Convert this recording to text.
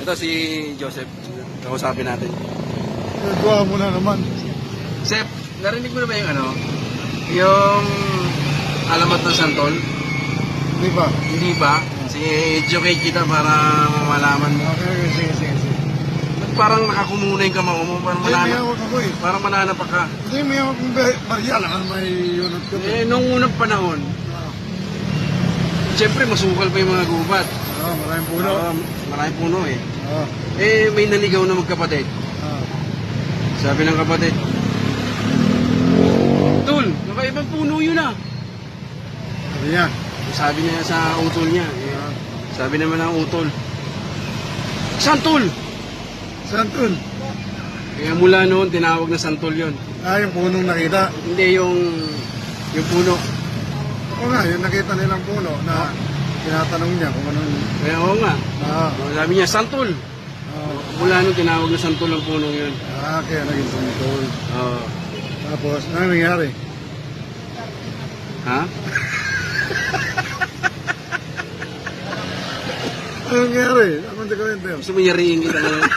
Ito si Joseph. Kausapin natin. Nagawa mo na naman. Sep, narinig mo na ba yung ano? Yung alamat ng santol? Di ba? Hindi ba? Sige, educate kita para malaman mo. Okay, sige. Parang nakakumuna yung kamao mo. Parang Hindi, may mananap. hawak ako eh. Parang mananapak ka. Hindi, may hawak kong barya lang. May unit ko. Nung unang panahon, siyempre masukal pa yung mga gubat. Maraming puno. Maraming puno eh. Oo. May naligaw na magkapatid. Sabi ng kapatid, Tol, nakaibang puno yun ah. Sabi niya. Sabi niya sa utol niya. Sabi naman ng utol, Santol! Santol. Kaya mula noon, tinawag na Santol yun. Yung punong nakita. Hindi yung puno. Oo nga, yung nakita nilang puno na tinatanong niya kung anong... Kaya oo nga. Sabi niya, Santol! Mula noon, tinawag na Santol ang punong yun. Kaya naging Santol. Oo. Tapos, ano nangyari? Ha? Ano nangyari? Ano nangyari? Gusto mo yariin kita ngayon?